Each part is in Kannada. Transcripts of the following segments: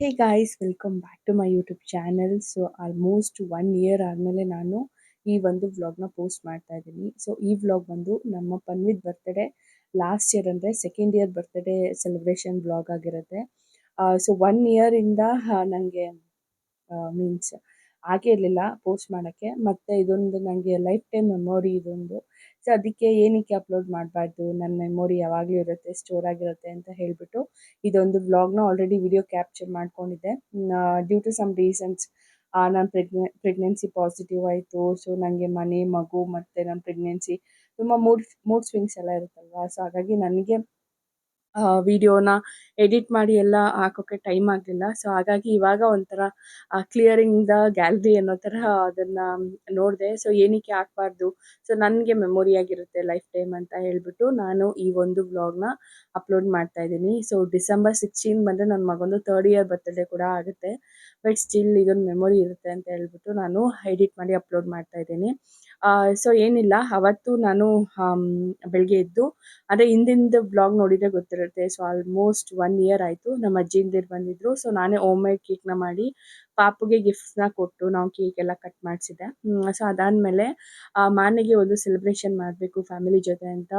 Hey guys, welcome back to my YouTube channel. So almost 1 year ಆದಮೇಲೆ ನಾನು ಈ ಒಂದು ವ್ಲಾಗ್ನ ಪೋಸ್ಟ್ ಮಾಡ್ತಾ ಇದ್ದೀನಿ. ಸೊ ಈ ವ್ಲಾಗ್ ಬಂದು ನಮ್ಮ ಪನ್ವಿತ್ ಬರ್ತ್ಡೇ ಲಾಸ್ಟ್ ಇಯರ್ ಅಂದರೆ second year birthday celebration vlog ಆಗಿರುತ್ತೆ. ಸೊ 1 ಇಯರಿಂದ ನನಗೆ ಮೀನ್ಸ್ ಆಗೇ ಇರಲಿಲ್ಲ ಪೋಸ್ಟ್ ಮಾಡೋಕ್ಕೆ. ಮತ್ತು ಇದೊಂದು ನನಗೆ ಲೈಫ್ ಟೈಮ್ ಮೆಮೊರಿ ಇದೊಂದು. ಸೊ ಅದಕ್ಕೆ ಏನಕ್ಕೆ ಅಪ್ಲೋಡ್ ಮಾಡಬಾರ್ದು, ನನ್ನ ಮೆಮೊರಿ ಯಾವಾಗಲೂ ಇರುತ್ತೆ, ಸ್ಟೋರ್ ಆಗಿರುತ್ತೆ ಅಂತ ಹೇಳಿಬಿಟ್ಟು ಇದೊಂದು ವ್ಲಾಗ್ನ ಆಲ್ರೆಡಿ ವಿಡಿಯೋ ಕ್ಯಾಪ್ಚರ್ ಮಾಡ್ಕೊಂಡಿದ್ದೆ. ಡ್ಯೂ ಟು ಸಮ್ ರೀಸನ್ಸ್ ನಾನು ಪ್ರೆಗ್ನೆನ್ಸಿ ಪಾಸಿಟಿವ್ ಆಯಿತು. ಸೊ ನನಗೆ ಮನೆ, ಮಗು ಮತ್ತು ನನ್ನ ಪ್ರೆಗ್ನೆನ್ಸಿ ತುಂಬ ಮೂಡ್ ಸ್ವಿಂಗ್ಸ್ ಎಲ್ಲ ಇರುತ್ತಲ್ವ. ಸೊ ಹಾಗಾಗಿ ನನಗೆ ವಿಡಿಯೋನ ಎಡಿಟ್ ಮಾಡಿ ಎಲ್ಲ ಹಾಕೋಕ್ಕೆ ಟೈಮ್ ಆಗಲಿಲ್ಲ. ಸೊ ಹಾಗಾಗಿ ಇವಾಗ ಒಂಥರ ಕ್ಲಿಯರಿಂಗ್ ದ ಗ್ಯಾಲರಿ ಅನ್ನೋ ಥರ ಅದನ್ನು ನೋಡಿದೆ. ಸೊ ಏನಕ್ಕೆ ಹಾಕ್ಬಾರ್ದು, ಸೊ ನನಗೆ ಮೆಮೊರಿ ಆಗಿರುತ್ತೆ ಲೈಫ್ ಟೈಮ್ ಅಂತ ಹೇಳಿಬಿಟ್ಟು ನಾನು ಈ ಒಂದು ವ್ಲಾಗ್ನ ಅಪ್ಲೋಡ್ ಮಾಡ್ತಾ ಇದ್ದೀನಿ. ಸೊ ಡಿಸೆಂಬರ್ 16 ಬಂದರೆ ನನ್ನ ಮಗಂದು 3rd ಇಯರ್ ಬರ್ತ್ಡೇ ಕೂಡ ಆಗುತ್ತೆ. ಬಟ್ ಸ್ಟಿಲ್ ಇದೊಂದು ಮೆಮೊರಿ ಇರುತ್ತೆ ಅಂತ ಹೇಳ್ಬಿಟ್ಟು ನಾನು ಎಡಿಟ್ ಮಾಡಿ ಅಪ್ಲೋಡ್ ಮಾಡ್ತಾ ಇದ್ದೀನಿ. ಸೊ ಏನಿಲ್ಲ, ಅವತ್ತು ನಾನು ಬೆಳಗ್ಗೆ ಎದ್ದು ಅದೇ ಹಿಂದಿಂದು ವ್ಲಾಗ್ ನೋಡಿದರೆ ಗೊತ್ತಿರುತ್ತೆ. ಸೊ ಆಲ್ಮೋಸ್ಟ್ 1 ಇಯರ್ ಆಯಿತು. ನಮ್ಮ ಅಜ್ಜಿಂದಿರು ಬಂದಿದ್ದರು. ಸೊ ನಾನೇ ಹೋಮ್ ಮೇಡ್ ಕೇಕ್ನ ಮಾಡಿ ಪಾಪುಗೆ ಗಿಫ್ಟ್ಸ್ನ ಕೊಟ್ಟು ನಾವು ಕೇಕ್ ಎಲ್ಲ ಕಟ್ ಮಾಡಿಸಿದ್ದೆ. ಸೊ ಅದಾದಮೇಲೆ ಮಾರ್ನಿಂಗೆ ಒಂದು ಸೆಲೆಬ್ರೇಷನ್ ಮಾಡಬೇಕು ಫ್ಯಾಮಿಲಿ ಜೊತೆ ಅಂತ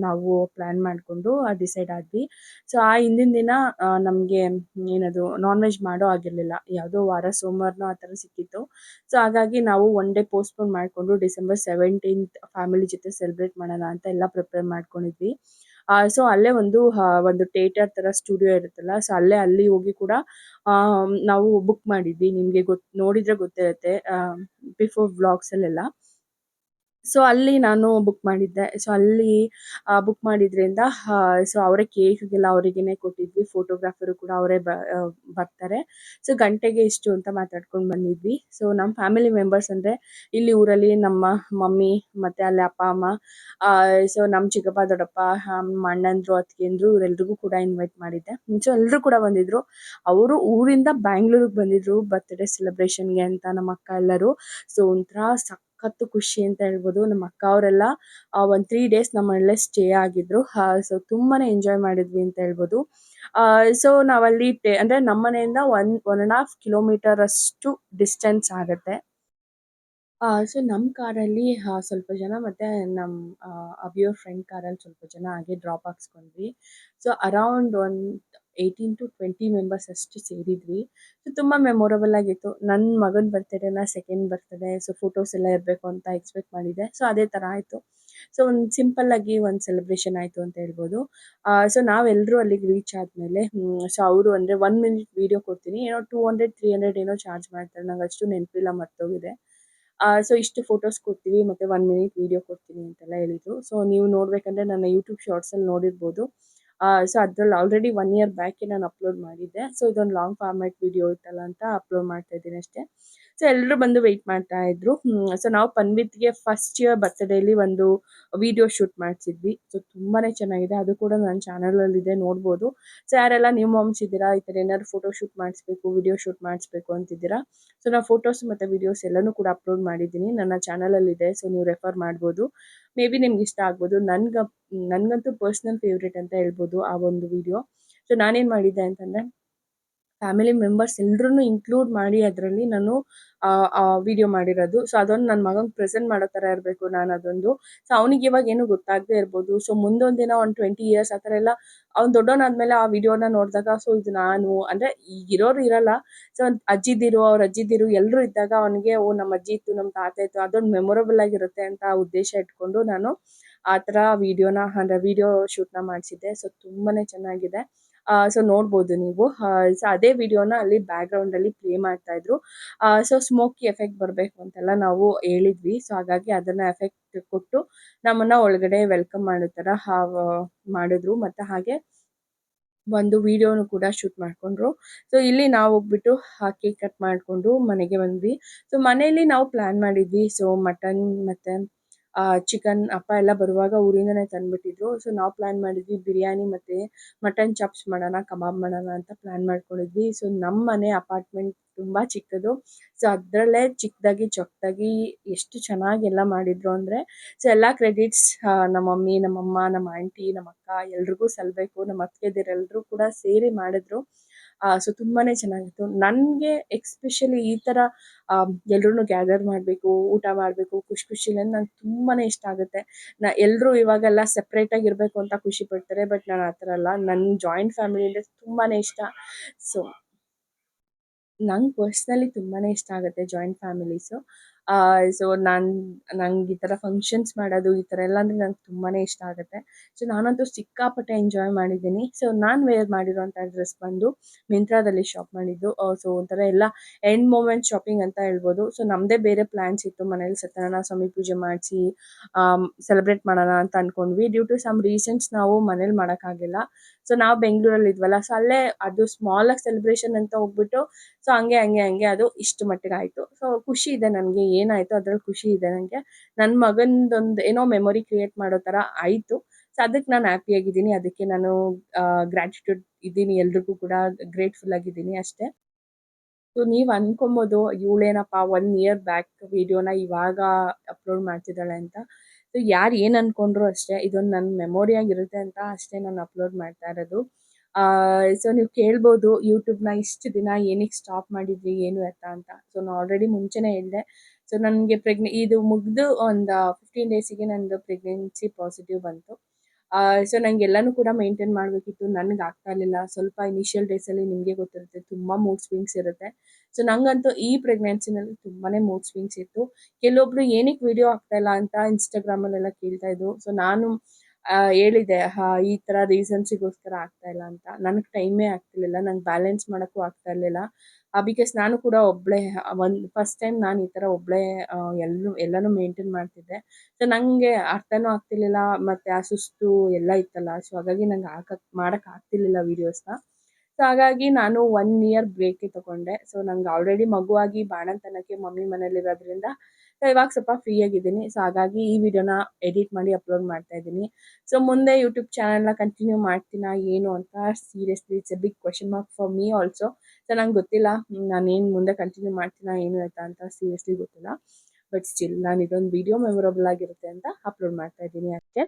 ನಾವು ಪ್ಲ್ಯಾನ್ ಮಾಡಿಕೊಂಡು ಡಿಸೈಡ್ ಆದ್ವಿ. ಸೊ ಆ ಹಿಂದಿನ ದಿನ ನಮಗೆ ಏನದು ನಾನ್ ವೆಜ್ ಮಾಡೋ ಆಗಿರಲಿಲ್ಲ. ಯಾವುದೋ ವಾರ ಸೋಮವಾರನೋ ಆ ಥರ ಸಿಕ್ಕಿತ್ತು. ಸೊ ಹಾಗಾಗಿ ನಾವು 1 ಡೇ ಪೋಸ್ಟ್ಪೋನ್ ಮಾಡಿಕೊಂಡು ಡಿಸೆಂಬರ್ 17th ಫ್ಯಾಮಿಲಿ ಜೊತೆ ಸೆಲೆಬ್ರೇಟ್ ಮಾಡೋಣ ಅಂತ ಎಲ್ಲ ಪ್ರಿಪೇರ್ ಮಾಡ್ಕೊಂಡಿದ್ವಿ. ಸೊ ಅಲ್ಲೇ ಒಂದು ಥಿಯೇಟರ್ ಥರ ಸ್ಟುಡಿಯೋ ಇರುತ್ತಲ್ಲ, ಸೊ ಅಲ್ಲಿ ಹೋಗಿ ಕೂಡ ನಾವು ಬುಕ್ ಮಾಡಿದ್ವಿ. ನಿಮಗೆ ನೋಡಿದರೆ ಗೊತ್ತಿರುತ್ತೆ ಬಿಫೋರ್ ವ್ಲಾಗ್ಸಲ್ಲೆಲ್ಲ. ಸೊ ಅಲ್ಲಿ ನಾನು ಬುಕ್ ಮಾಡಿದ್ದೆ. ಸೊ ಅಲ್ಲಿ ಬುಕ್ ಮಾಡಿದ್ರಿಂದ ಸೊ ಅವರೇ ಕೇಕ್ಗೆಲ್ಲ ಅವರಿಗೇ ಕೊಟ್ಟಿದ್ವಿ. ಫೋಟೋಗ್ರಾಫರು ಕೂಡ ಅವರೇ ಬರ್ತಾರೆ. ಸೊ ಗಂಟೆಗೆ ಇಷ್ಟು ಅಂತ ಮಾತಾಡ್ಕೊಂಡು ಬಂದಿದ್ವಿ. ಸೊ ನಮ್ಮ ಫ್ಯಾಮಿಲಿ ಮೆಂಬರ್ಸ್ ಅಂದರೆ ಇಲ್ಲಿ ಊರಲ್ಲಿ ನಮ್ಮ ಮಮ್ಮಿ ಮತ್ತು ಅಲ್ಲಿ ಅಪ್ಪ ಅಮ್ಮ, ಸೊ ನಮ್ಮ ಚಿಕ್ಕಪ್ಪ ದೊಡ್ಡಪ್ಪ, ನಮ್ಮ ಅಣ್ಣಂದರು ಅತ್ತಿಗೆಂದರು ಇವರೆಲ್ರಿಗೂ ಕೂಡ ಇನ್ವೈಟ್ ಮಾಡಿದ್ದೆ. ಸೊ ಎಲ್ಲರೂ ಕೂಡ ಬಂದಿದ್ದರು. ಅವರು ಊರಿಂದ ಬ್ಯಾಂಗ್ಳೂರಿಗೆ ಬಂದಿದ್ದರು ಬರ್ತ್ಡೇ ಸೆಲೆಬ್ರೇಷನ್ಗೆ ಅಂತ ನಮ್ಮ ಅಕ್ಕ ಎಲ್ಲರೂ. ಸೊ ಒಂಥರ ಸಖತ್ತು ಖುಷಿ ಅಂತ ಹೇಳ್ಬೋದು. ನಮ್ಮ ಅಕ್ಕ ಅವರೆಲ್ಲ ಒಂದು 3 ಡೇಸ್ ನಮ್ಮಲ್ಲೇ ಸ್ಟೇ ಆಗಿದ್ರು. ಸೊ ತುಂಬಾ ಎಂಜಾಯ್ ಮಾಡಿದ್ವಿ ಅಂತ ಹೇಳ್ಬೋದು. ಸೊ ನಾವಲ್ಲಿ ಅಂದರೆ ನಮ್ಮ ಮನೆಯಿಂದ 1.5 ಕಿಲೋಮೀಟರ್ ಅಷ್ಟು ಡಿಸ್ಟೆನ್ಸ್ ಆಗುತ್ತೆ. ಸೊ ನಮ್ಮ ಕಾರಲ್ಲಿ ಸ್ವಲ್ಪ ಜನ ಮತ್ತು ನಮ್ಮ ಅಭಿಯವ್ರ ಫ್ರೆಂಡ್ ಕಾರಲ್ಲಿ ಸ್ವಲ್ಪ ಜನ ಹಾಗೆ ಡ್ರಾಪ್ ಹಾಕ್ಸ್ಕೊಂಡ್ವಿ. ಸೊ ಅರೌಂಡ್ ಒಂದು 18 to 20 ಮೆಂಬರ್ಸ್ ಅಷ್ಟು ಸೇರಿದ್ವಿ. ಸೊ ತುಂಬ ಮೆಮೊರಬಲ್ ಆಗಿತ್ತು. ನನ್ನ ಮಗನ ಬರ್ತ್ಡೇನ ಸೆಕೆಂಡ್ ಬರ್ತ್ಡೇ, ಸೊ ಫೋಟೋಸ್ ಎಲ್ಲ ಇರಬೇಕು ಅಂತ ಎಕ್ಸ್ಪೆಕ್ಟ್ ಮಾಡಿದ್ದೆ. ಸೊ ಅದೇ ಥರ ಆಯಿತು. ಸೊ ಒಂದು ಸಿಂಪಲ್ಲಾಗಿ ಒಂದು ಸೆಲೆಬ್ರೇಷನ್ ಆಯಿತು ಅಂತ ಹೇಳ್ಬೋದು. ಸೊ ನಾವೆಲ್ಲರೂ ಅಲ್ಲಿಗೆ ರೀಚ್ ಆದಮೇಲೆ ಸೊ ಅವರು ಅಂದರೆ 1 ಮಿನಿಟ್ ವೀಡಿಯೋ ಕೊಡ್ತೀನಿ, ಏನೋ 200-300 ಏನೋ ಚಾರ್ಜ್ ಮಾಡ್ತಾರೆ. ನಂಗೆ ಅಷ್ಟು ನೆನಪಿಲ್ಲ, ಮರ್ತೋಗಿದೆ. ಸೊ ಇಷ್ಟು ಫೋಟೋಸ್ ಕೊಡ್ತೀವಿ ಮತ್ತು 1 ಮಿನಿಟ್ ವೀಡಿಯೋ ಕೊಡ್ತೀನಿ ಅಂತೆಲ್ಲ ಹೇಳಿದರು. ಸೊ ನೀವು ನೋಡಬೇಕಂದ್ರೆ ನನ್ನ ಯೂಟ್ಯೂಬ್ ಶಾರ್ಟ್ಸಲ್ಲಿ ನೋಡಿರ್ಬೋದು. ಸೊ ಅದ್ರಲ್ಲಿ ಆಲ್ರೆಡಿ 1 ಇಯರ್ ಬ್ಯಾಕೆ ನಾನು ಅಪ್ಲೋಡ್ ಮಾಡಿದ್ದೆ. ಸೊ ಇದೊಂದು ಲಾಂಗ್ ಫಾರ್ಮ್ಯಾಟ್ ವೀಡಿಯೋ ಇತ್ತಲ್ಲ ಅಂತ ಅಪ್ಲೋಡ್ ಮಾಡ್ತಾ ಇದ್ದೀನಿ ಅಷ್ಟೇ. ಸೊ ಎಲ್ಲರೂ ಬಂದು ವೆಯ್ಟ್ ಮಾಡ್ತಾ ಇದ್ರು. ಸೊ ನಾವು ಪನ್ವಿತ್ಗೆ ಫಸ್ಟ್ ಇಯರ್ ಬರ್ತ್ಡೇಲಿ ಒಂದು ವೀಡಿಯೋ ಶೂಟ್ ಮಾಡಿಸಿದ್ವಿ. ಸೊ ತುಂಬಾ ಚೆನ್ನಾಗಿದೆ. ಅದು ಕೂಡ ನನ್ನ ಚಾನಲಲ್ಲಿದೆ, ನೋಡ್ಬೋದು. ಸೊ ಯಾರೆಲ್ಲ ನ್ಯೂ ಮಾಮ್ಸ್ ಇದ್ದೀರಾ, ಈ ಥರ ಏನಾದ್ರು ಫೋಟೋ ಶೂಟ್ ಮಾಡಿಸ್ಬೇಕು, ವಿಡಿಯೋ ಶೂಟ್ ಮಾಡಿಸ್ಬೇಕು ಅಂತಿದ್ದೀರಾ, ಸೊ ನಾನು ಫೋಟೋಸ್ ಮತ್ತು ವೀಡಿಯೋಸ್ ಎಲ್ಲನೂ ಕೂಡ ಅಪ್ಲೋಡ್ ಮಾಡಿದ್ದೀನಿ, ನನ್ನ ಚಾನಲಲ್ಲಿದೆ. ಸೊ ನೀವು ರೆಫರ್ ಮಾಡ್ಬೋದು. ಮೇ ಬಿ ನಿಮ್ಗೆ ಇಷ್ಟ ಆಗ್ಬೋದು. ನನಗಂತೂ ಪರ್ಸ್ನಲ್ ಫೇವ್ರೇಟ್ ಅಂತ ಹೇಳ್ಬೋದು ಆ ಒಂದು ವೀಡಿಯೋ. ಸೊ ನಾನೇನು ಮಾಡಿದ್ದೆ ಅಂತಂದರೆ ಫ್ಯಾಮಿಲಿ ಮೆಂಬರ್ಸ್ ಎಲ್ಲರೂ ಇನ್ಕ್ಲೂಡ್ ಮಾಡಿ ಅದರಲ್ಲಿ ನಾನು ವೀಡಿಯೋ ಮಾಡಿರೋದು. ಸೊ ಅದೊಂದು ನನ್ನ ಮಗಂಗೆ ಪ್ರೆಸೆಂಟ್ ಮಾಡೋ ಥರ ಇರಬೇಕು ನಾನು ಅದೊಂದು. ಸೊ ಅವನಿಗೆ ಇವಾಗ ಏನೂ ಗೊತ್ತಾಗದೇ ಇರ್ಬೋದು. ಸೊ ಮುಂದೊಂದು ದಿನ ಒಂದು 20 ಇಯರ್ಸ್ ಆ ಥರ ಎಲ್ಲ ಅವ್ನು ದೊಡ್ಡವನಾದ್ಮೇಲೆ ಆ ವಿಡಿಯೋನ ನೋಡಿದಾಗ ಸೊ ಇದು ನಾನು ಅಂದರೆ ಈಗಿರೋರು ಇರಲ್ಲ. ಸೊ ಅಜ್ಜಿದಿರು, ಅವ್ರ ಅಜ್ಜಿದಿರು ಎಲ್ಲರೂ ಇದ್ದಾಗ ಅವನಿಗೆ ಓ ನಮ್ಮ ಅಜ್ಜಿ ಇತ್ತು, ನಮ್ಮ ತಾತ ಇತ್ತು, ಅದೊಂದು ಮೆಮೊರಬಲ್ ಆಗಿರುತ್ತೆ ಅಂತ ಆ ಉದ್ದೇಶ ಇಟ್ಕೊಂಡು ನಾನು ಆ ಥರ ವೀಡಿಯೋ ಶೂಟ್ನ ಮಾಡಿಸಿದ್ದೆ. ಸೊ ತುಂಬಾ ಚೆನ್ನಾಗಿದೆ. ಸೊ ನೋಡ್ಬೋದು ನೀವು. ಸೊ ಅದೇ ವಿಡಿಯೋನ ಅಲ್ಲಿ ಬ್ಯಾಕ್ಗ್ರೌಂಡಲ್ಲಿ ಪ್ಲೇ ಮಾಡ್ತಾಯಿದ್ರು. ಸೊ ಸ್ಮೋಕಿ ಎಫೆಕ್ಟ್ ಬರಬೇಕು ಅಂತೆಲ್ಲ ನಾವು ಹೇಳಿದ್ವಿ. ಸೊ ಹಾಗಾಗಿ ಅದನ್ನು ಎಫೆಕ್ಟ್ ಕೊಟ್ಟು ನಮ್ಮನ್ನು ಒಳಗಡೆ ವೆಲ್ಕಮ್ ಮಾಡೋ ಥರ ಮಾಡಿದ್ರು. ಮತ್ತು ಹಾಗೆ ಒಂದು ವೀಡಿಯೋನು ಕೂಡ ಶೂಟ್ ಮಾಡಿಕೊಂಡ್ರು. ಸೊ ಇಲ್ಲಿ ನಾವು ಹೋಗ್ಬಿಟ್ಟು ಕೇಕ್ ಕಟ್ ಮಾಡಿಕೊಂಡು ಮನೆಗೆ ಬಂದ್ವಿ. ಸೊ ಮನೇಲಿ ನಾವು ಪ್ಲ್ಯಾನ್ ಮಾಡಿದ್ವಿ. ಸೊ ಮಟನ್ ಮತ್ತು ಚಿಕನ್ ಅಪ್ಪ ಎಲ್ಲ ಬರುವಾಗ ಊರಿಂದನೇ ತಂದುಬಿಟ್ಟಿದ್ರು. ಸೊ ನಾವು ಪ್ಲ್ಯಾನ್ ಮಾಡಿದ್ವಿ ಬಿರಿಯಾನಿ ಮತ್ತು ಮಟನ್ ಚಾಪ್ಸ್ ಮಾಡೋಣ, ಕಬಾಬ್ ಮಾಡೋಣ ಅಂತ ಪ್ಲ್ಯಾನ್ ಮಾಡ್ಕೊಂಡಿದ್ವಿ. ಸೊ ನಮ್ಮ ಮನೆ ಅಪಾರ್ಟ್ಮೆಂಟ್ ತುಂಬ ಚಿಕ್ಕದು. ಸೊ ಅದರಲ್ಲೇ ಚಿಕ್ಕದಾಗಿ ಚೊಕ್ಕದಾಗಿ ಎಷ್ಟು ಚೆನ್ನಾಗೆಲ್ಲ ಮಾಡಿದರು ಅಂದರೆ ಸೊ ಎಲ್ಲ ಕ್ರೆಡಿಟ್ಸ್ ನಮ್ಮ ಮಮ್ಮಿ, ನಮ್ಮಮ್ಮ, ನಮ್ಮ ಆಂಟಿ, ನಮ್ಮ ಅಕ್ಕ ಎಲ್ರಿಗೂ ಸಲ್ಲಬೇಕು. ನಮ್ಮ ಅತ್ತಿಗೆದಿರೆಲ್ಲರೂ ಕೂಡ ಸೇರಿ ಮಾಡಿದ್ರು. ಸೊ ತುಂಬಾನೇ ಚೆನ್ನಾಗಿತ್ತು. ನನಗೆ ಎಕ್ಸ್ಪೆಷಲಿ ಈ ಥರ ಎಲ್ರೂ ಗ್ಯಾದರ್ ಮಾಡಬೇಕು, ಊಟ ಮಾಡಬೇಕು, ಖುಷಿ ಖುಷಿಲಿ ನಂಗೆ ತುಂಬಾನೇ ಇಷ್ಟ ಆಗುತ್ತೆ. ಎಲ್ಲರೂ ಇವಾಗೆಲ್ಲ ಸೆಪ್ರೇಟಾಗಿ ಇರಬೇಕು ಅಂತ ಖುಷಿ ಪಡ್ತಾರೆ, ಬಟ್ ನಾನು ಆ ಥರ ಅಲ್ಲ. ನನ್ನ ಜಾಯಿಂಟ್ ಫ್ಯಾಮಿಲಿ ಅಂದರೆ ತುಂಬಾನೇ ಇಷ್ಟ. ಸೊ ನಂಗೆ ಪರ್ಸ್ನಲಿ ತುಂಬಾನೇ ಇಷ್ಟ ಆಗುತ್ತೆ ಜಾಯಿಂಟ್ ಫ್ಯಾಮಿಲೀಸು. ಸೊ ನಂಗೆ ಈ ಥರ ಫಂಕ್ಷನ್ಸ್ ಮಾಡೋದು, ಈ ಥರ ಎಲ್ಲ ಅಂದರೆ ನಂಗೆ ತುಂಬಾನೇ ಇಷ್ಟ ಆಗುತ್ತೆ. ಸೊ ನಾನಂತೂ ಸಿಕ್ಕಾಪಟ್ಟೆ ಎಂಜಾಯ್ ಮಾಡಿದ್ದೀನಿ. ಸೊ ನಾನು ವೇರ್ ಮಾಡಿರೋಂಥ ಡ್ರೆಸ್ ಬಂದು ಮಿಂತ್ರಾದಲ್ಲಿ ಶಾಪ್ ಮಾಡಿದ್ದು. ಸೊ ಒಂಥರ ಎಲ್ಲ ಎಂಡ್ ಮೂಮೆಂಟ್ ಶಾಪಿಂಗ್ ಅಂತ ಹೇಳ್ಬೋದು. ಸೊ ನಮ್ಮದೇ ಬೇರೆ ಪ್ಲ್ಯಾನ್ಸ್ ಇತ್ತು, ಮನೇಲಿ ಸತ್ಯನಾರಾಯಣ ಸ್ವಾಮಿ ಪೂಜೆ ಮಾಡಿಸಿ ಸೆಲೆಬ್ರೇಟ್ ಮಾಡೋಣ ಅಂತ ಅಂದ್ಕೊಂಡ್ವಿ. ಡ್ಯೂ ಟು ಸಮ್ ರೀಸನ್ಸ್ ನಾವು ಮನೇಲಿ ಮಾಡೋಕ್ಕಾಗಿಲ್ಲ. ಸೊ ನಾವು ಬೆಂಗಳೂರಲ್ಲಿ ಇದ್ವಲ್ಲ, ಸೊ ಅಲ್ಲೇ ಅದು ಸ್ಮಾಲಾಗಿ ಸೆಲೆಬ್ರೇಷನ್ ಅಂತ ಹೋಗ್ಬಿಟ್ಟು, ಸೊ ಹಂಗೆ ಅದು ಇಷ್ಟು ಮಟ್ಟಿಗೆ ಆಯಿತು. ಸೊ ಖುಷಿ ಇದೆ ನನಗೆ, ಏನಾಯಿತು ಅದ್ರಲ್ಲಿ ಖುಷಿ ಇದೆ ನನಗೆ. ನನ್ನ ಮಗಂದೊಂದು ಏನೋ ಮೆಮೊರಿ ಕ್ರಿಯೇಟ್ ಮಾಡೋ ಥರ ಆಯಿತು. ಸೊ ಅದಕ್ಕೆ ನಾನು ಹ್ಯಾಪಿಯಾಗಿದ್ದೀನಿ. ಅದಕ್ಕೆ ನಾನು ಗ್ರ್ಯಾಟಿಟ್ಯೂಡ್ ಇದ್ದೀನಿ, ಎಲ್ರಿಗೂ ಕೂಡ ಗ್ರೇಟ್ಫುಲ್ ಆಗಿದ್ದೀನಿ ಅಷ್ಟೇ. ಸೊ ನೀವು ಅನ್ಕೊಬೋದು, ಇವಳೇನಪ್ಪ 1 ಇಯರ್ ಬ್ಯಾಕ್ ವಿಡಿಯೋನ ಇವಾಗ ಅಪ್ಲೋಡ್ ಮಾಡ್ತಿದ್ದಾಳೆ ಅಂತ. ಸೊ ಯಾರು ಏನು ಅನ್ಕೊಂಡ್ರು ಅಷ್ಟೇ, ಇದೊಂದು ನನ್ನ ಮೆಮೊರಿಯಾಗಿರುತ್ತೆ ಅಂತ ಅಷ್ಟೇ ನಾನು ಅಪ್ಲೋಡ್ ಮಾಡ್ತಾ ಇರೋದು. ಸೊ ನೀವು ಕೇಳ್ಬೋದು, ಯೂಟ್ಯೂಬ್ನ ಇಷ್ಟು ದಿನ ಏನಕ್ಕೆ ಸ್ಟಾಪ್ ಮಾಡಿದ್ರಿ, ಏನು ಎತ್ತ ಅಂತ. ಸೊ ನಾನು ಆಲ್ರೆಡಿ ಮುಂಚೆನೇ ಹೇಳಿದೆ. ಸೊ ನನಗೆ ಇದು ಮುಗಿದು ಒಂದು 15 ಡೇಸಿಗೆ ನಂದು ಪ್ರೆಗ್ನೆನ್ಸಿ ಪಾಸಿಟಿವ್ ಬಂತು. ಸೊ ನಂಗೆ ಎಲ್ಲನೂ ಕೂಡ ಮೇಂಟೈನ್ ಮಾಡಬೇಕಿತ್ತು. ನನಗೆ ಆಗ್ತಾ ಇರಲಿಲ್ಲ. ಸ್ವಲ್ಪ ಇನಿಷಿಯಲ್ ಡೇಸಲ್ಲಿ ನಿಮಗೆ ಗೊತ್ತಿರುತ್ತೆ, ತುಂಬ ಮೂಡ್ ಸ್ವಿಂಗ್ಸ್ ಇರುತ್ತೆ. ಸೊ ನಂಗಂತೂ ಈ ಪ್ರೆಗ್ನೆನ್ಸಿನಲ್ಲಿ ತುಂಬಾ ಮೂಡ್ ಸ್ವಿಂಗ್ಸ್ ಇತ್ತು. ಕೆಲವೊಬ್ರು ಏನಕ್ಕೆ ವಿಡಿಯೋ ಹಾಕ್ತಾಯಿಲ್ಲ ಅಂತ ಇನ್ಸ್ಟಾಗ್ರಾಮಲ್ಲೆಲ್ಲ ಕೇಳ್ತಾ ಇದ್ರು. ಸೊ ನಾನು ಹೇಳಿದೆ, ಈ ಥರ ರೀಸನ್ಸಿಗೋಸ್ಕರ ಆಗ್ತಾಯಿಲ್ಲ ಅಂತ. ನನಗೆ ಟೈಮೇ ಆಗ್ತಿರ್ಲಿಲ್ಲ, ನಂಗೆ ಬ್ಯಾಲೆನ್ಸ್ ಮಾಡೋಕ್ಕೂ ಆಗ್ತಾ ಇರಲಿಲ್ಲ. ಬಿಕಾಸ್ ನಾನು ಕೂಡ ಒಬ್ಬಳೇ, ಫಸ್ಟ್ ಟೈಮ್ ನಾನು ಈ ಥರ ಒಬ್ಬಳೇ ಎಲ್ಲನೂ ಮೇಂಟೈನ್ ಮಾಡ್ತಿದ್ದೆ. ಸೊ ನನಗೆ ಅರ್ಥನೂ ಆಗ್ತಿರ್ಲಿಲ್ಲ, ಮತ್ತು ಆ ಸುಸ್ತು ಎಲ್ಲ ಇತ್ತಲ್ಲ. ಸೊ ಹಾಗಾಗಿ ನಂಗೆ ಮಾಡೋಕ್ಕೆ ಆಗ್ತಿರ್ಲಿಲ್ಲ ವೀಡಿಯೋಸ್ನ. ಸೊ ಹಾಗಾಗಿ ನಾನು 1 ಇಯರ್ ಬ್ರೇಕೆ ತೊಗೊಂಡೆ. ಸೊ ನಂಗೆ ಆಲ್ರೆಡಿ ಮಗುವಾಗಿ ಬಾಣಂತನಕ್ಕೆ ಮಮ್ಮಿ ಮನೇಲಿರೋದ್ರಿಂದ ಸೊ ಇವಾಗ ಸ್ವಲ್ಪ ಫ್ರೀ ಆಗಿದ್ದೀನಿ. ಸೊ ಹಾಗಾಗಿ ಈ ವಿಡಿಯೋನ ಎಡಿಟ್ ಮಾಡಿ ಅಪ್ಲೋಡ್ ಮಾಡ್ತಾ ಇದ್ದೀನಿ. ಸೊ ಮುಂದೆ ಯೂಟ್ಯೂಬ್ ಚಾನಲ್ನ ಕಂಟಿನ್ಯೂ ಮಾಡ್ತೀನಾ ಏನು ಅಂತ seriously it's a big question mark for me also. So ನಂಗೆ ಗೊತ್ತಿಲ್ಲ, ನಾನೇನು ಮುಂದೆ ಕಂಟಿನ್ಯೂ ಮಾಡ್ತೀನಾ ಏನು ಅಂತ ಸೀರಿಯಸ್ಲಿ ಗೊತ್ತಿಲ್ಲ. ಬಟ್ ಸ್ಟಿಲ್ ನಾನು ಇದೊಂದು ವಿಡಿಯೋ ಮೆಮೊರಬಲ್ ಆಗಿರುತ್ತೆ ಅಂತ ಅಪ್ಲೋಡ್ ಮಾಡ್ತಾ ಇದ್ದೀನಿ ಅಷ್ಟೇ.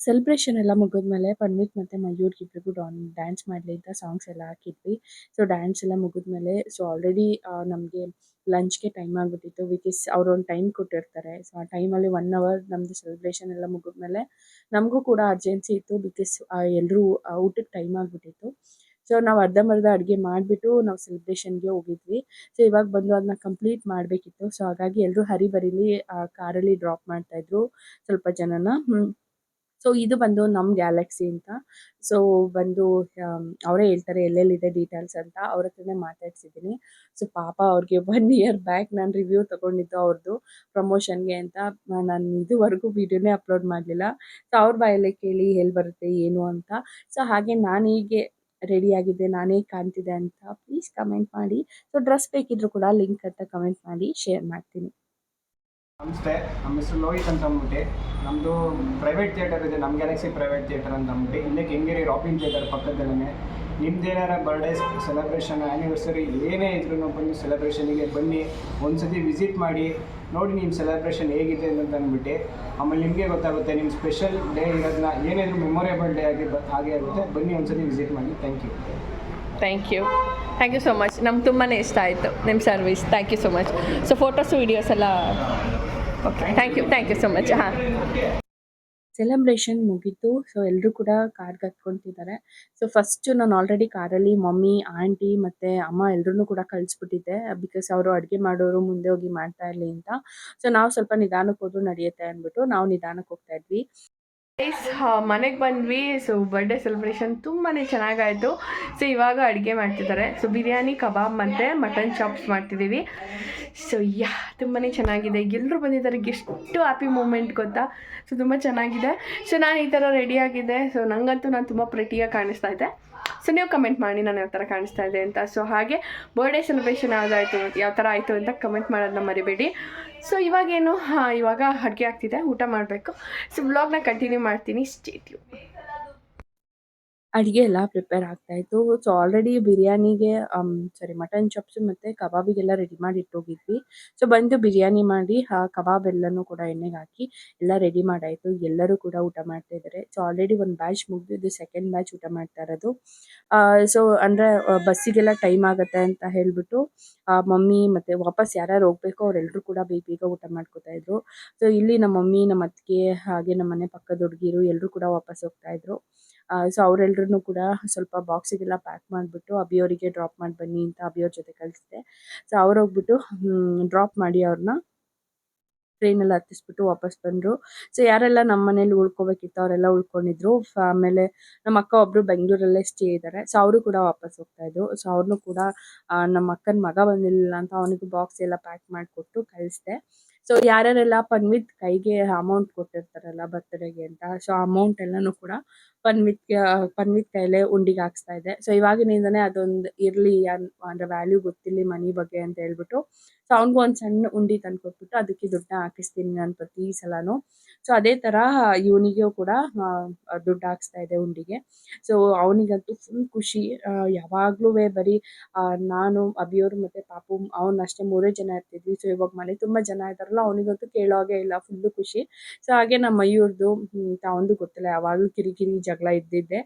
ಸೆಲೆಬ್ರೇಷನ್ ಎಲ್ಲ ಮುಗಿದ್ಮೇಲೆ ಪನ್ವಿತ್ ಮತ್ತು ಮಯೂರ್ಗಿಬ್ರಿಗೂ ಡ್ಯಾನ್ಸ್ ಮಾಡಲಿ ಅಂತ ಸಾಂಗ್ಸ್ ಎಲ್ಲ ಹಾಕಿದ್ವಿ. ಸೊ ಡ್ಯಾನ್ಸ್ ಎಲ್ಲ ಮುಗಿದ್ಮೇಲೆ ಸೊ ಆಲ್ರೆಡಿ ನಮಗೆ ಲಂಚ್ಗೆ ಟೈಮ್ ಆಗಿಬಿಟ್ಟಿತ್ತು. ಬಿಕಾಸ್ ಅವ್ರು ಒಂದು ಟೈಮ್ ಕೊಟ್ಟಿರ್ತಾರೆ. ಸೊ ಆ ಟೈಮಲ್ಲಿ 1 ಅವರ್ ನಮ್ಮದು ಸೆಲೆಬ್ರೇಷನ್ ಎಲ್ಲ ಮುಗಿದ್ಮೇಲೆ ನಮಗೂ ಕೂಡ ಅರ್ಜೆನ್ಸಿ ಇತ್ತು. ಬಿಕಾಸ್ ಎಲ್ಲರೂ ಊಟಕ್ಕೆ ಟೈಮ್ ಆಗಿಬಿಟ್ಟಿತ್ತು. ಸೊ ನಾವು ಅರ್ಧಂಬರ್ಧ ಅಡುಗೆ ಮಾಡಿಬಿಟ್ಟು ನಾವು ಸೆಲೆಬ್ರೇಷನ್ಗೆ ಹೋಗಿದ್ವಿ. ಸೊ ಇವಾಗ ಬಂದು ಅದನ್ನ ಕಂಪ್ಲೀಟ್ ಮಾಡಬೇಕಿತ್ತು. ಸೊ ಹಾಗಾಗಿ ಎಲ್ಲರೂ ಹರಿಬರಿಲಿ ಕಾರಲ್ಲಿ ಡ್ರಾಪ್ ಮಾಡ್ತಾಯಿದ್ರು ಸ್ವಲ್ಪ ಜನನ. ಸೊ ಇದು ಬಂದು ನಮ್ಮ ಗ್ಯಾಲಕ್ಸಿ ಅಂತ. ಸೊ ಬಂದು ಅವರೇ ಹೇಳ್ತಾರೆ ಎಲ್ಲೆಲ್ಲಿದೆ ಡೀಟೇಲ್ಸ್ ಅಂತ. ಅವ್ರ ಹತ್ರನೇ ಮಾತಾಡ್ಸಿದ್ದೀನಿ. ಸೊ ಪಾಪ ಅವ್ರಿಗೆ 1 ಇಯರ್ ಬ್ಯಾಕ್ ನಾನು ರಿವ್ಯೂ ತೊಗೊಂಡಿದ್ದು ಅವ್ರದ್ದು ಪ್ರಮೋಷನ್ಗೆ ಅಂತ. ನಾನು ಇದುವರೆಗೂ ವೀಡಿಯೋನೇ ಅಪ್ಲೋಡ್ ಮಾಡಲಿಲ್ಲ. ಸೊ ಅವ್ರ ಬಾಯಲ್ಲೇ ಕೇಳಿ ಎಲ್ಲಿ ಬರುತ್ತೆ ಏನು ಅಂತ. ಸೊ ಹಾಗೆ ನಾನು ಹೀಗೆ ರೆಡಿಯಾಗಿದ್ದೆ, ನಾನು ಹೇಗೆ ಕಾಣ್ತಿದ್ದೆ ಅಂತ ಪ್ಲೀಸ್ ಕಮೆಂಟ್ ಮಾಡಿ. ಸೊ ಡ್ರೆಸ್ ಬೇಕಿದ್ದರೂ ಕೂಡ ಲಿಂಕ್ ಅಂತ ಕಮೆಂಟ್ ಮಾಡಿ ಶೇರ್ ಮಾಡ್ತೀನಿ. ನಮಸ್ತೆ, ನಮ್ಮ ಹೆಸರು ಲೋಹಿತ್ ಅಂತ ಅಂದ್ಬಿಟ್ಟು. ನಮ್ಮದು ಪ್ರೈವೇಟ್ ಥಿಯೇಟರ್ ಇದೆ, ನಮ್ಮ ಗ್ಯಾಲಕ್ಸಿ ಪ್ರೈವೇಟ್ ಥಿಯೇಟರ್ ಅಂತ ಅಂದ್ಬಿಟ್ಟು. ಇಲ್ಲೇ ಕೆಂಗೇರಿ ರಾಬಿನ್ ಥಿಯೇಟರ್ ಪಕ್ಕದಲ್ಲೇ. ನಿಮ್ದೇನಾರ ಬರ್ಡೇ ಸೆಲೆಬ್ರೇಷನ್ ಆ್ಯನಿವರ್ಸರಿ ಏನೇ ಇದ್ರೂ ಬನ್ನಿ, ಸೆಲೆಬ್ರೇಷನಿಗೆ ಬನ್ನಿ, ಒಂದು ಸತಿ ವಿಸಿಟ್ ಮಾಡಿ ನೋಡಿ ನಿಮ್ಮ ಸೆಲೆಬ್ರೇಷನ್ ಹೇಗಿದೆ ಅಂತ ಅಂದ್ಬಿಟ್ಟು. ಆಮೇಲೆ ನಿಮಗೆ ಗೊತ್ತಾಗುತ್ತೆ ನಿಮ್ಮ ಸ್ಪೆಷಲ್ ಡೇ ಇರೋದನ್ನ ಏನಾದರೂ ಮೆಮೊರೇಬಲ್ ಡೇ ಹಾಗೆ ಆಗುತ್ತೆ. ಬನ್ನಿ ಒಂದು ಸತಿ ವಿಸಿಟ್ ಮಾಡಿ. Thank you. Thank you so much. ನಮ್ಗೆ ತುಂಬಾ ಇಷ್ಟ ಆಯಿತು ನಿಮ್ಮ service. Thank you so much. So photos videos ಎಲ್ಲ okay. Thank you so much. ಹಾಂ, ಸೆಲೆಬ್ರೇಷನ್ ಮುಗೀತು. ಸೊ ಎಲ್ಲರೂ ಕೂಡ ಕಾರ್ಗೆ ಹತ್ಕೊತಿದ್ದಾರೆ. ಸೊ ಫಸ್ಟು ನಾನು ಆಲ್ರೆಡಿ ಕಾರಲ್ಲಿ ಮಮ್ಮಿ, ಆಂಟಿ ಮತ್ತು ಅಮ್ಮ ಎಲ್ಲರೂ ಕೂಡ ಕಳಿಸ್ಬಿಟ್ಟಿದ್ದೆ. ಬಿಕಾಸ್ ಅವರು ಅಡುಗೆ ಮಾಡೋರು ಮುಂದೆ ಹೋಗಿ ಮಾಡ್ತಾ ಇರಲಿ ಅಂತ. ಸೊ ನಾವು ಸ್ವಲ್ಪ ನಿಧಾನಕ್ಕೆ ಹೋದ್ರೂ ನಡೆಯುತ್ತೆ ಅಂದ್ಬಿಟ್ಟು ನಾವು ನಿಧಾನಕ್ಕೆ ಹೋಗ್ತಾ ಇದ್ವಿ. ಮನೆಗೆ ಬಂದ್ವಿ. ಸೊ ಬರ್ಡೇ ಸೆಲೆಬ್ರೇಷನ್ ತುಂಬಾ ಚೆನ್ನಾಗಾಯಿತು. ಸೊ ಇವಾಗ ಅಡುಗೆ ಮಾಡ್ತಿದ್ದಾರೆ. ಸೊ ಬಿರಿಯಾನಿ, ಕಬಾಬ್ ಮತ್ತು ಮಟನ್ ಚಾಪ್ಸ್ ಮಾಡ್ತಿದ್ದೀವಿ. ಸೊ ತುಂಬಾ ಚೆನ್ನಾಗಿದೆ. ಎಲ್ಲರೂ ಬಂದಿದ್ದಾರೆ. ಎಷ್ಟು ಹ್ಯಾಪಿ ಮೂಮೆಂಟ್ ಗೊತ್ತಾ. ಸೊ ತುಂಬ ಚೆನ್ನಾಗಿದೆ. ಸೊ ನಾನು ಈ ಥರ ರೆಡಿಯಾಗಿದ್ದೆ. ಸೊ ನನಗಂತೂ ನಾನು ತುಂಬ ಪ್ರೆಟಿಯಾಗಿ ಕಾಣಿಸ್ತಾ ಇದ್ದೆ. ಸೊ ನೀವು ಕಮೆಂಟ್ ಮಾಡಿ ನಾನು ಯಾವ ಥರ ಕಾಣಿಸ್ತಾ ಇದೆ ಅಂತ. ಸೊ ಹಾಗೆ ಬರ್ಡೇ ಸೆಲೆಬ್ರೇಷನ್ ಯಾವುದಾಯಿತು, ಯಾವ ಥರ ಆಯಿತು ಅಂತ ಕಮೆಂಟ್ ಮಾಡೋದನ್ನ ಮರಿಬೇಡಿ. ಸೊ ಇವಾಗೇನು ಇವಾಗ ಅಡುಗೆ ಆಗ್ತಿದೆ, ಊಟ ಮಾಡಬೇಕು. ಸೊ ವ್ಲಾಗ್ನ ಕಂಟಿನ್ಯೂ ಮಾಡ್ತೀನಿ. Stay tune. ಅಡುಗೆ ಎಲ್ಲ ಪ್ರಿಪೇರ್ ಆಗ್ತಾಯಿತ್ತು. ಸೊ ಆಲ್ರೆಡಿ ಬಿರಿಯಾನಿಗೆ ಮಟನ್ ಚಾಪ್ಸು ಮತ್ತು ಕಬಾಬಿಗೆಲ್ಲ ರೆಡಿ ಮಾಡಿ ಇಟ್ಟೋಗಿದ್ವಿ. ಸೊ ಬಂದು ಬಿರಿಯಾನಿ ಮಾಡಿ ಕಬಾಬ್ ಎಲ್ಲನೂ ಕೂಡ ಎಣ್ಣೆಗೆ ಹಾಕಿ ಎಲ್ಲ ರೆಡಿ ಮಾಡಾಯಿತು. ಎಲ್ಲರೂ ಕೂಡ ಊಟ ಮಾಡ್ತಾ ಇದ್ದಾರೆ. ಸೊ ಆಲ್ರೆಡಿ ಒಂದು ಬ್ಯಾಚ್ ಮುಗಿದು ಇದು ಸೆಕೆಂಡ್ ಬ್ಯಾಚ್ ಊಟ ಮಾಡ್ತಾ ಇರೋದು. ಸೊ ಅಂದರೆ ಬಸ್ಸಿಗೆಲ್ಲ ಟೈಮ್ ಆಗುತ್ತೆ ಅಂತ ಹೇಳಿಬಿಟ್ಟು ಮಮ್ಮಿ ಮತ್ತು ವಾಪಸ್ ಯಾರ್ಯಾರು ಹೋಗಬೇಕೋ ಅವರೆಲ್ಲರೂ ಕೂಡ ಬೇಗ ಬೇಗ ಊಟ ಮಾಡ್ಕೋತಾ ಇದ್ರು. ಸೊ ಇಲ್ಲಿ ನಮ್ಮ ಮಮ್ಮಿ, ನಮ್ಮ ಅತ್ತಿಗೆ, ಹಾಗೆ ನಮ್ಮ ಮನೆ ಪಕ್ಕದ ಹುಡುಗಿರು ಎಲ್ಲರೂ ಕೂಡ ವಾಪಸ್ ಹೋಗ್ತಾಯಿದ್ರು. ಸೊ ಅವರೆಲ್ಲರೂ ಕೂಡ ಸ್ವಲ್ಪ ಬಾಕ್ಸಿಗೆಲ್ಲ ಪ್ಯಾಕ್ ಮಾಡಿಬಿಟ್ಟು ಅಭಿಯವರಿಗೆ ಡ್ರಾಪ್ ಮಾಡಿ ಬನ್ನಿ ಅಂತ ಅಭಿಯವ್ರ ಜೊತೆ ಕಳಿಸಿದೆ. ಸೊ ಅವ್ರು ಹೋಗ್ಬಿಟ್ಟು ಡ್ರಾಪ್ ಮಾಡಿ ಅವ್ರನ್ನ ಟ್ರೈನಲ್ಲಿ ಹತ್ತಿಸ್ಬಿಟ್ಟು ವಾಪಸ್ ಬಂದರು. ಸೊ ಯಾರೆಲ್ಲ ನಮ್ಮ ಮನೇಲಿ ಉಳ್ಕೋಬೇಕಿತ್ತು ಅವರೆಲ್ಲ ಉಳ್ಕೊಂಡಿದ್ರು. ಆಮೇಲೆ ನಮ್ಮ ಅಕ್ಕ ಒಬ್ಬರು ಬೆಂಗಳೂರಲ್ಲೇ ಸ್ಟೇ ಇದ್ದಾರೆ. ಸೊ ಅವರು ಕೂಡ ವಾಪಸ್ ಹೋಗ್ತಾಯಿದ್ರು. ಸೊ ಅವ್ರನ್ನೂ ಕೂಡ ನಮ್ಮ ಅಕ್ಕನ ಮಗ ಬಂದಿರಲಿಲ್ಲ ಅಂತ ಅವನಿಗೂ ಬಾಕ್ಸ್ ಎಲ್ಲ ಪ್ಯಾಕ್ ಮಾಡಿಕೊಟ್ಟು ಕಳಿಸಿದೆ. ಸೊ ಯಾರ್ಯಾರೆಲ್ಲ ಪನ್ವಿತ್ ಕೈಗೆ ಅಮೌಂಟ್ ಕೊಟ್ಟಿರ್ತಾರಲ್ಲ ಬರ್ತ್ಡೇಗೆ ಅಂತ, ಸೊ ಅಮೌಂಟ್ ಎಲ್ಲನೂ ಕೂಡ ಪನ್ವಿತ್ ಕೈಲೇ ಉಂಡಿಗೆ ಹಾಕ್ಸ್ತಾ ಇದ್ದೆ. ಸೊ ಇವಾಗಿನಿಂದನೇ ಅದೊಂದು ಇರಲಿ ಅಂದರೆ ವ್ಯಾಲ್ಯೂ ಗೊತ್ತಿರಲಿ ಮನಿ ಬಗ್ಗೆ ಅಂತ ಹೇಳ್ಬಿಟ್ಟು ಸೊ ಅವ್ನಿಗೂ ಒಂದು ಸಣ್ಣ ಉಂಡಿ ತಂದು ಕೊಟ್ಬಿಟ್ಟು ಅದಕ್ಕೆ ದುಡ್ಡನ್ನ ಹಾಕಿಸ್ತೀನಿ ನಾನು ಪ್ರತಿ ಸಲನೂ. ಸೊ ಅದೇ ಥರ ಇವನಿಗೂ ಕೂಡ ದುಡ್ಡು ಹಾಕ್ಸ್ತಾ ಇದೆ ಉಂಡಿಗೆ. ಸೊ ಅವನಿಗಂತೂ ಫುಲ್ ಖುಷಿ. ಯಾವಾಗಲೂ ಬರೀ ನಾನು, ಅಭಿಯವರು ಮತ್ತು ಪಾಪು ಅವನಷ್ಟೇ 3 ಜನ ಇರ್ತಿದ್ವಿ. ಸೊ ಇವಾಗ ಮನೆ ತುಂಬ ಜನ ಇದ್ದಾರಲ್ಲ ಅವನಿಗಂತೂ ಕೇಳೋ ಹಾಗೆ ಇಲ್ಲ, ಫುಲ್ಲು ಖುಷಿ. ಸೊ ಹಾಗೆ ನಮ್ಮ ಮಯೂರ್ದು ಅವನದು ಗೊತ್ತಿಲ್ಲ, ಯಾವಾಗಲೂ ಕಿರಿಕಿರಿ ಜಗಳ ಇದ್ದಿದ್ದೆ.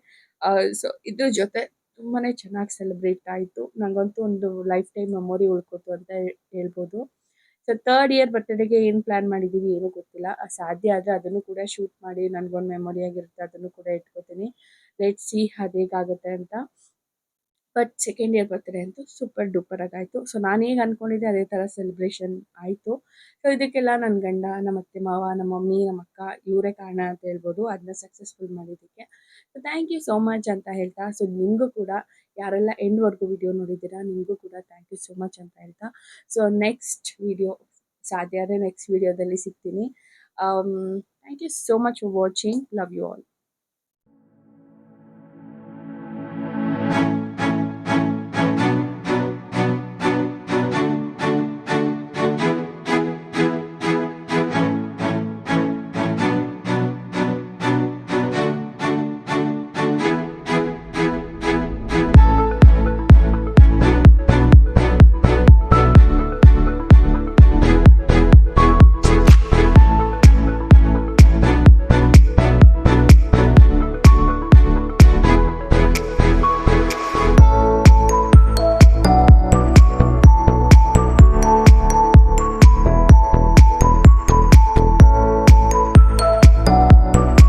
ಸೊ ಇದ್ರ ಜೊತೆ ತುಂಬಾ ಚೆನ್ನಾಗಿ ಸೆಲೆಬ್ರೇಟ್ ಆಯಿತು. ನನಗಂತೂ ಒಂದು ಲೈಫ್ ಟೈಮ್ ಮೆಮೊರಿ ಉಳ್ಕೋತು ಅಂತ ಹೇಳ್ಬೋದು. ಸೊ 3rd ಇಯರ್ ಬರ್ತ್ಡೇಗೆ ಏನು ಪ್ಲ್ಯಾನ್ ಮಾಡಿದ್ದೀವಿ ಏನೂ ಗೊತ್ತಿಲ್ಲ. ಸಾಧ್ಯ ಆದರೆ ಅದನ್ನು ಕೂಡ ಶೂಟ್ ಮಾಡಿ ನನಗೊಂದು ಮೆಮೊರಿ ಆಗಿರುತ್ತೆ, ಅದನ್ನು ಕೂಡ ಇಟ್ಕೋತೀನಿ. ಲೆಟ್ಸ್ ಸಿ ಅದು ಹೇಗಾಗುತ್ತೆ ಅಂತ. ಬಟ್ 2nd ಇಯರ್ ಬರ್ತ್ಡೇ ಅಂತೂ ಸೂಪರ್ ಡೂಪರ್ ಆಗಾಯಿತು. ಸೊ ನಾನು ಹೇಗೆ ಅಂದ್ಕೊಂಡಿದ್ದೆ ಅದೇ ಥರ ಸೆಲೆಬ್ರೇಷನ್ ಆಯಿತು. ಸೊ ಇದಕ್ಕೆಲ್ಲ ನನ್ನ ಗಂಡ, ನಮ್ಮ ಅತ್ತೆ ಮಾವ, ನಮ್ಮ ಮಮ್ಮಿ, ನಮ್ಮ ಅಕ್ಕ ಇವರೇ ಕಾರಣ ಅಂತ ಹೇಳ್ಬೋದು ಅದನ್ನ ಸಕ್ಸಸ್ಫುಲ್ ಮಾಡಿದ್ದಕ್ಕೆ. So thank you so much ಅಂತ ಹೇಳ್ತಾ, ಸೊ ನಿಮಗೂ ಕೂಡ ಯಾರೆಲ್ಲ ಎಂಡ್ವರೆಗೂ ವಿಡಿಯೋ ನೋಡಿದ್ದೀರಾ ನಿಮಗೂ ಕೂಡ ಥ್ಯಾಂಕ್ ಯು ಸೋ ಮಚ್ ಅಂತ ಹೇಳ್ತಾ, ಸೊ ನೆಕ್ಸ್ಟ್ ವಿಡಿಯೋ ಸಾಧ್ಯ ಆದರೆ ನೆಕ್ಸ್ಟ್ ವಿಡಿಯೋದಲ್ಲಿ ಸಿಗ್ತೀನಿ. Thank you so much for watching. Love you all.